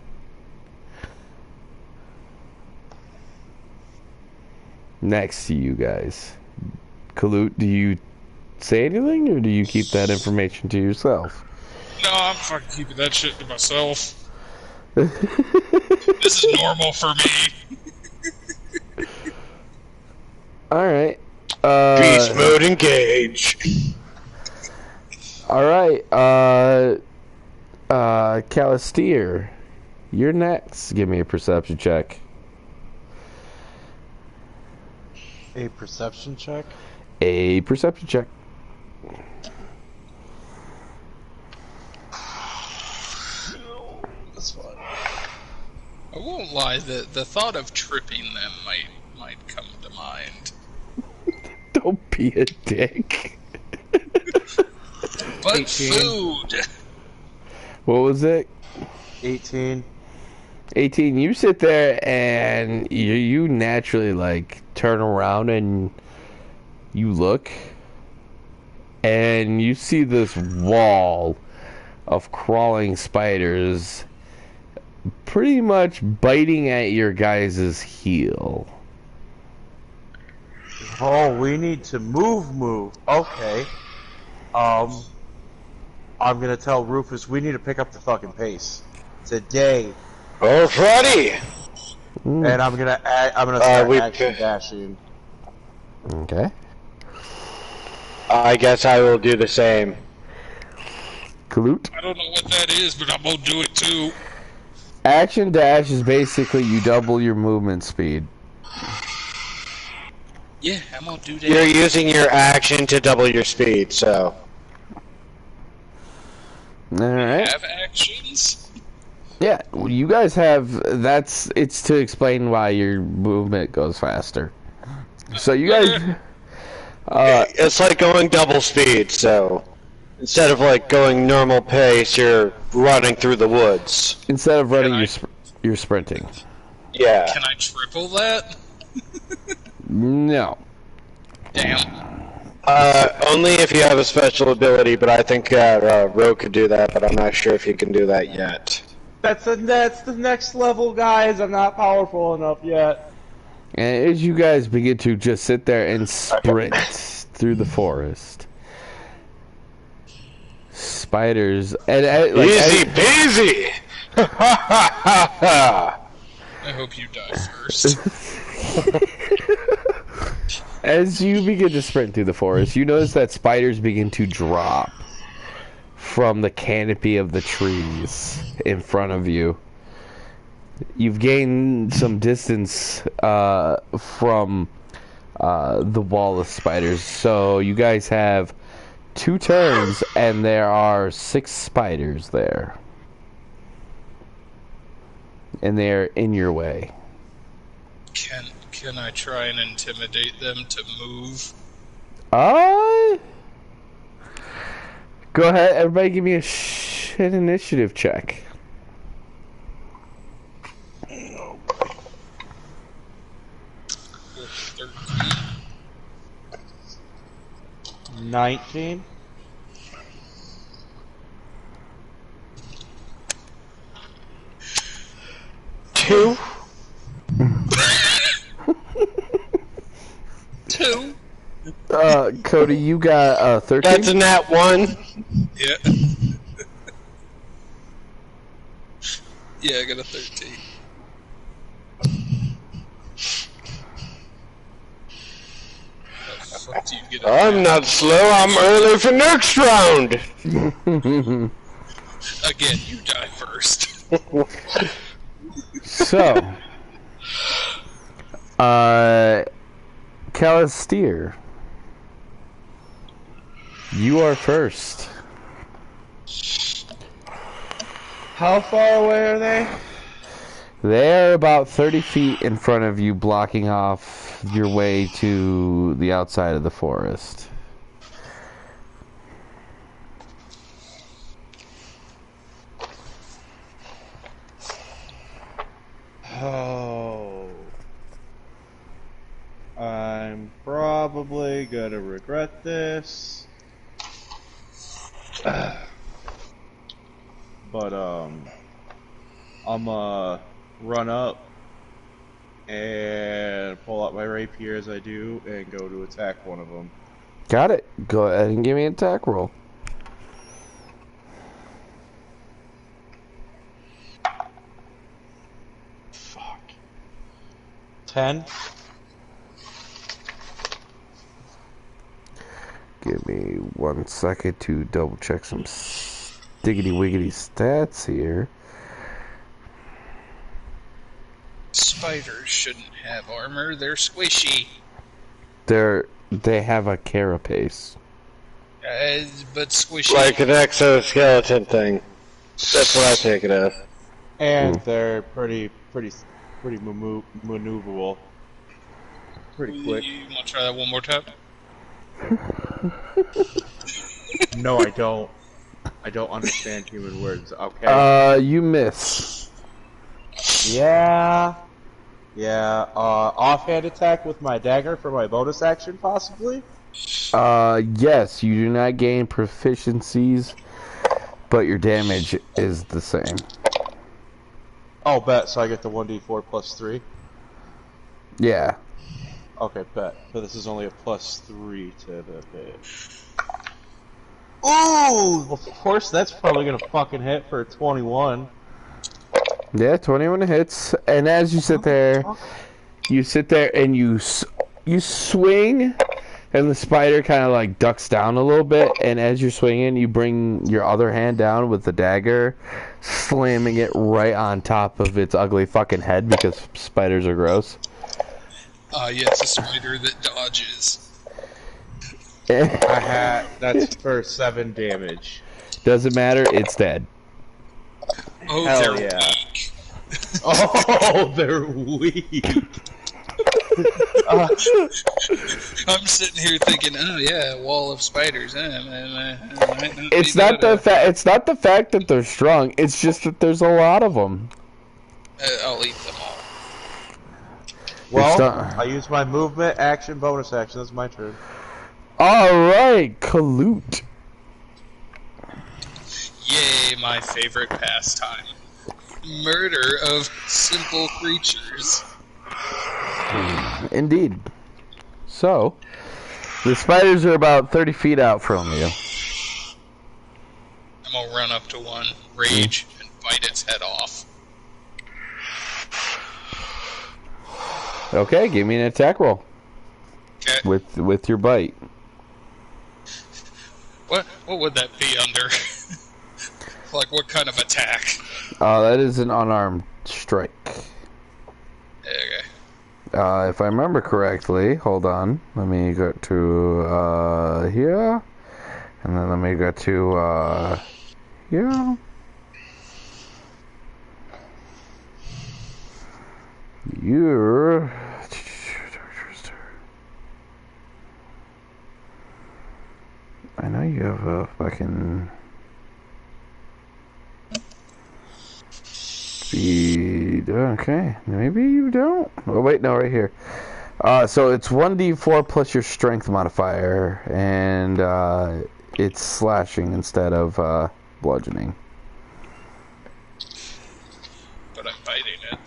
Next to you guys. Kalut, do you say anything, or do you keep that information to yourself? No, I'm fucking keeping that shit to myself. This is normal for me. Alright. Beast mode engage. Alright, Calisteer, you're next. Give me a perception check. A perception check? A perception check. That's fine. I won't lie, the thought of tripping them might come to mind. Don't be a dick. But 18. food! What was it? 18. 18. You sit there and you naturally like turn around and you look, and you see this wall of crawling spiders pretty much biting at your guys' heel. Oh, we need to move. Okay. I'm gonna tell Rufus we need to pick up the fucking pace today, Alrighty. and I'm gonna start we- action dashing. Okay. I guess I will do the same. Kaloot. I don't know what that is, but I'm gonna do it too. Action dash is basically you double your movement speed. Yeah, I'm gonna do that. You're using your action to double your speed, so. Alright. Have actions. Yeah, you guys have, it's to explain why your movement goes faster. So you guys, It's like going double speed, so. Instead of like going normal pace, you're running through the woods. instead of running, Can you're sprinting. Yeah. Can I triple that? No. Damn. Only if you have a special ability, but I think Rogue could do that, but I'm not sure if he can do that yet. That's the next level, guys. I'm not powerful enough yet. And as you guys begin to just sit there and sprint through the forest, spiders and Easy peasy! I hope you die first. as you begin to sprint through the forest, you notice that spiders begin to drop from the canopy of the trees in front of you. You've gained some distance from the wall of spiders, so you guys have 2 turns, and there are 6 spiders there. And they're in your way. Can I try and intimidate them to move? Go ahead, everybody give me a an initiative check. 19. Two? 2. Cody, you got 13? That's a nat 1. Yeah. Yeah, I got a 13. How the fuck do you get a I'm not slow, I'm early for next round! Again, you die first. So, Calisteer, you are first. How far away are they? They're about 30 feet in front of you, blocking off your way to the outside of the forest. Oh. I'm probably gonna regret this. But, I'm run up and pull out my rapier as I do and go to attack one of them. Got it. Go ahead and give me an attack roll. Fuck. 10? Give me 1 second to double check some diggity wiggity stats here. Spiders shouldn't have armor, they're squishy. They have a carapace. But squishy. Like an exoskeleton thing. That's what I take it as. And they're pretty maneuverable. Pretty quick. You want to try that one more time? No, I don't. I don't understand human words. Okay. You miss. Yeah. Yeah. Offhand attack with my dagger for my bonus action, possibly. Yes, you do not gain proficiencies, but your damage is the same. Oh, bet. So I get the 1d4 plus 3. Yeah. Okay, bet. But this is only a plus 3 to the hit. Ooh! Of course, that's probably gonna fucking hit for a 21. Yeah, 21 hits. And as you sit there, and you swing, and the spider kind of like ducks down a little bit. And as you're swinging, you bring your other hand down with the dagger, slamming it right on top of its ugly fucking head because spiders are gross. Yes, a spider that dodges. That's for 7 damage. Doesn't matter, it's dead. Oh, Hell they're yeah. weak. Oh, they're weak. I'm sitting here thinking, oh yeah, a wall of spiders. It's not the fact that they're strong. It's just that there's a lot of them. I'll eat them all. Well, I use my movement, action, bonus action. That's my turn. Alright, Kaloot. Yay, my favorite pastime. Murder of simple creatures. Indeed. So, the spiders are about 30 feet out from you. I'm gonna run up to one, rage, and bite its head off. Okay, give me an attack roll. Okay. With your bite. What would that be under? Like, what kind of attack? That is an unarmed strike. Okay. If I remember correctly, hold on. Let me go to here, and then let me go to here. You're I know you have a fucking speed. Okay, maybe you don't. Oh wait, no, right here. So it's 1d4 plus your strength modifier, and it's slashing instead of bludgeoning. But I'm biting it.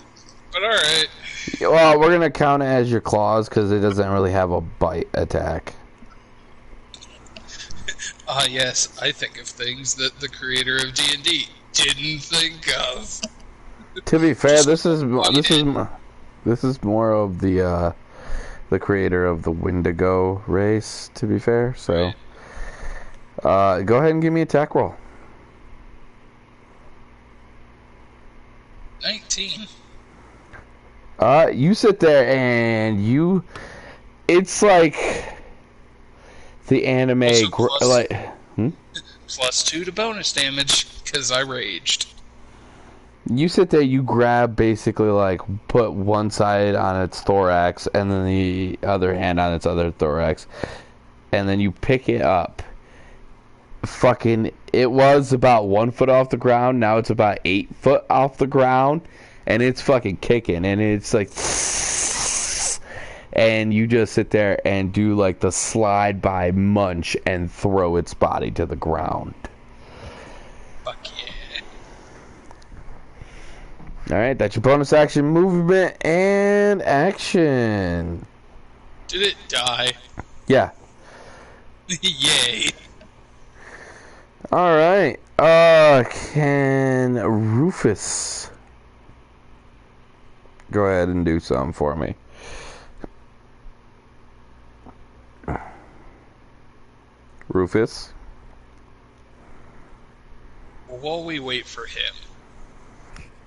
But alright. Well, we're gonna count it as your claws because it doesn't really have a bite attack. Yes, I think of things that the creator of D&D didn't think of. To be fair, this is more of the creator of the Wendigo race. To be fair, so go ahead and give me an attack roll. 19. You sit there and it's like the anime Plus 2 to bonus damage because I raged. You sit there, you grab basically like put one side on its thorax and then the other hand on its other thorax, and then you pick it up. Fucking, it was about 1 foot off the ground. Now it's about 8 foot off the ground, and it's fucking kicking, and it's like, and you just sit there and do like the slide by munch and throw its body to the ground. Fuck yeah. Alright, that's your bonus action, movement, and action. Did it die? Yeah. Yay. Alright. Can Rufus go ahead and do something for me? Rufus? While we wait for him.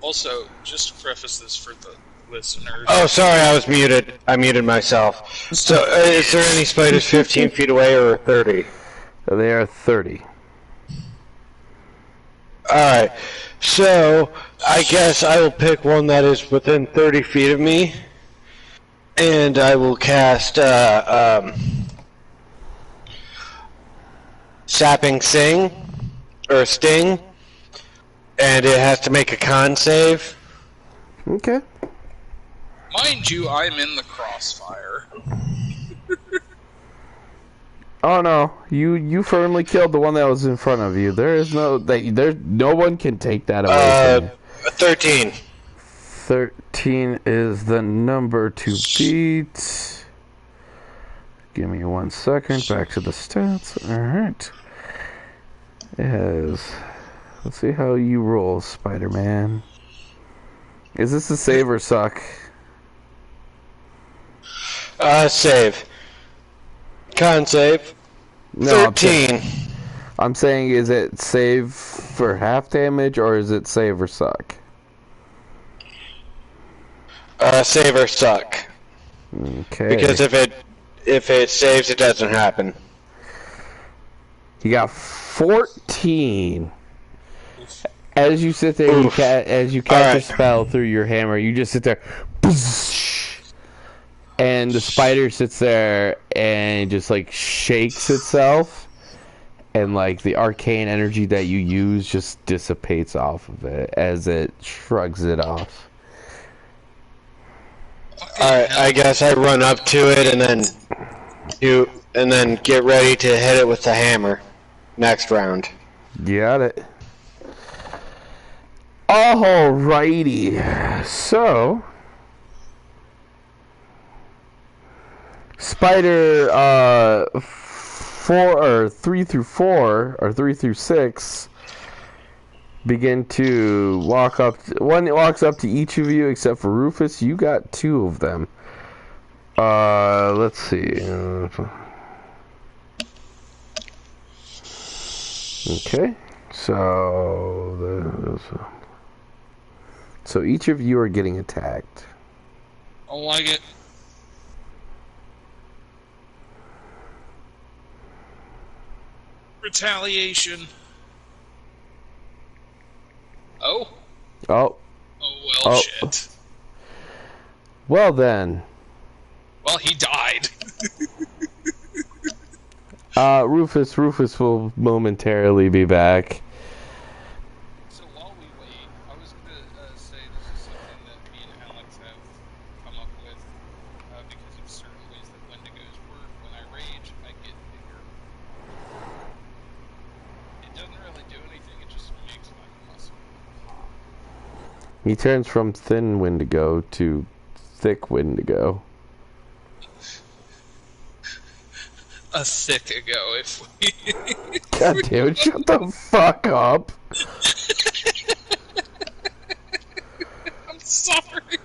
Also, just to preface this for the listeners. Oh, sorry, I was muted. I muted myself. So, is there any spiders 15 feet away or 30? They are 30. Alright, so I guess I will pick one that is within 30 feet of me, and I will cast Sapping Sting, or Sting, and it has to make a con save. Okay. Mind you, I'm in the crossfire. Oh no, you firmly killed the one that was in front of you. No one can take that away from you. 13. 13 is the number to beat. Give me 1 second. Back to the stats. Alright. Yes. Let's see how you roll, Spider-Man. Is this a save or suck? Save. Con save. No, 13. I'm saying is it save for half damage or is it save or suck? Save or suck. Okay. Because if it saves, it doesn't happen. You got 14. As you sit there, as you cast a spell through your hammer, you just sit there, and the spider sits there and just like shakes itself, and like the arcane energy that you use just dissipates off of it as it shrugs it off. Alright, I guess I run up to it and then get ready to hit it with the hammer. Next round. Got it. Alrighty. So Spider 3 through 4 or 3 through 6 begin to walk up. One walks up to each of you except for Rufus. You got 2 of them. Let's see. Okay. So each of you are getting attacked. I don't like it. Retaliation. Oh? Oh. Oh, well, shit. Well then. Well, he died. Rufus will momentarily be back. So while we wait, I was going to say this is something that me and Alex have come up with because of certain ways that Wendigos work. When I rage, I get bigger. It doesn't really do anything, it just makes my muscle pop. He turns from thin Wendigo to thick Wendigo. A thick ago, if we... God damn it, shut the fuck up. I'm sorry.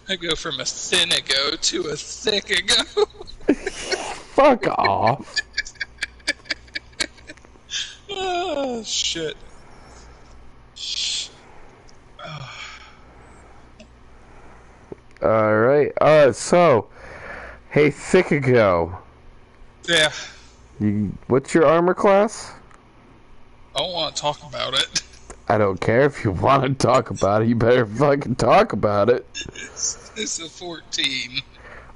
I go from a thin ago to a thick ago. Fuck off. Oh, shit. Alright, so, hey, thick ago. Yeah. What's your armor class? I don't want to talk about it. I don't care if you want to talk about it. You better fucking talk about it. It's a 14.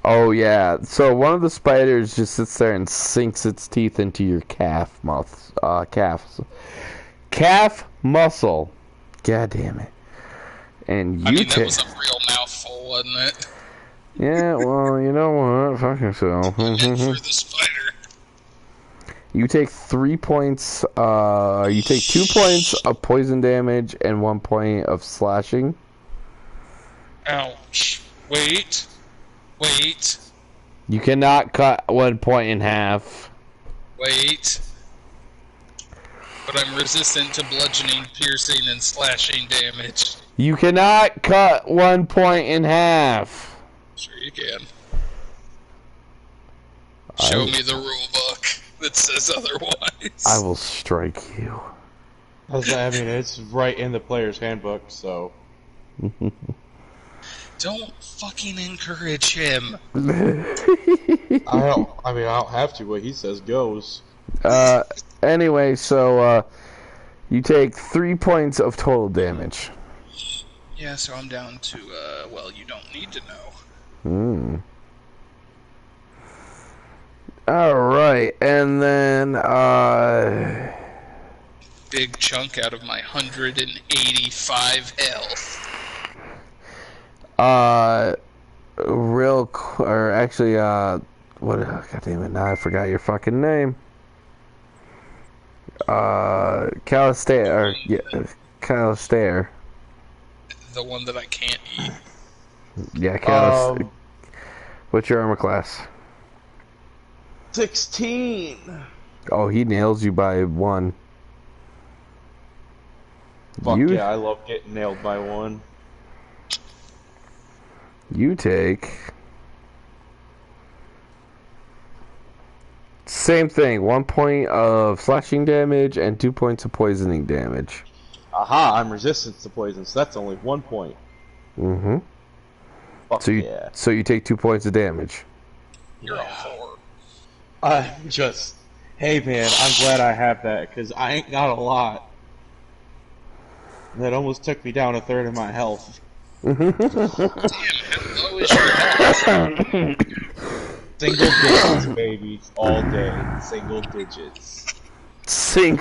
Oh, yeah. So one of the spiders just sits there and sinks its teeth into your calf muscle. God damn it. And you that was a real mouthful, wasn't it? Yeah, well, you know what? Fuck yourself. I meant for the spider. You take 3 points, you take 2 points of poison damage and 1 point of slashing. Ouch. Wait. You cannot cut 1 point in half. Wait. But I'm resistant to bludgeoning, piercing, and slashing damage. You cannot cut 1 point in half. Sure you can. Show me the rule book that says otherwise. I will strike you. I mean, it's right in the player's handbook, so. Don't fucking encourage him. I don't have to. What he says goes. Anyway, so, you take 3 points of total damage. Yeah, so I'm down to, well, you don't need to know. Alright, and then, Big chunk out of my 185 health. what? God damn it! Now I forgot your fucking name. Calistair. Yeah, Calistair. The one that I can't eat. Yeah, Calistair. What's your armor class? 16. Oh, he nails you by 1. Fuck yeah, I love getting nailed by 1. You take same thing. 1 point of slashing damage and 2 points of poisoning damage. Aha, I'm resistant to poison, so that's only 1 point. Mm-hmm. Fuck yeah. So you take 2 points of damage. You're a whore. I'm just... Hey man, I'm glad I have that, because I ain't got a lot. That almost took me down a third of my health. Damn, how low is your health? Single digits, baby. All day. Single digits. You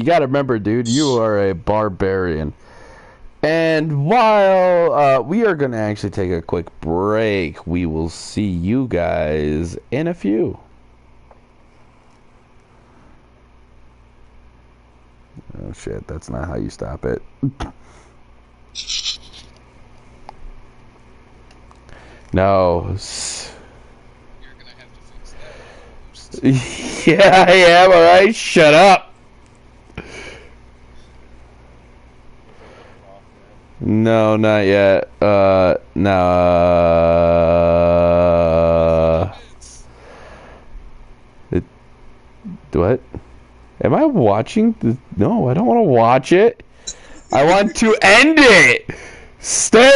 gotta remember, dude, you are a barbarian. And while we are gonna actually take a quick break, we will see you guys in a few. Oh shit, that's not how you stop it. No. You're gonna have to fix that. Yeah, I am, alright? Shut up! No, not yet. No. What? Am I watching? No, I don't want to watch it. I want to end it! Stay!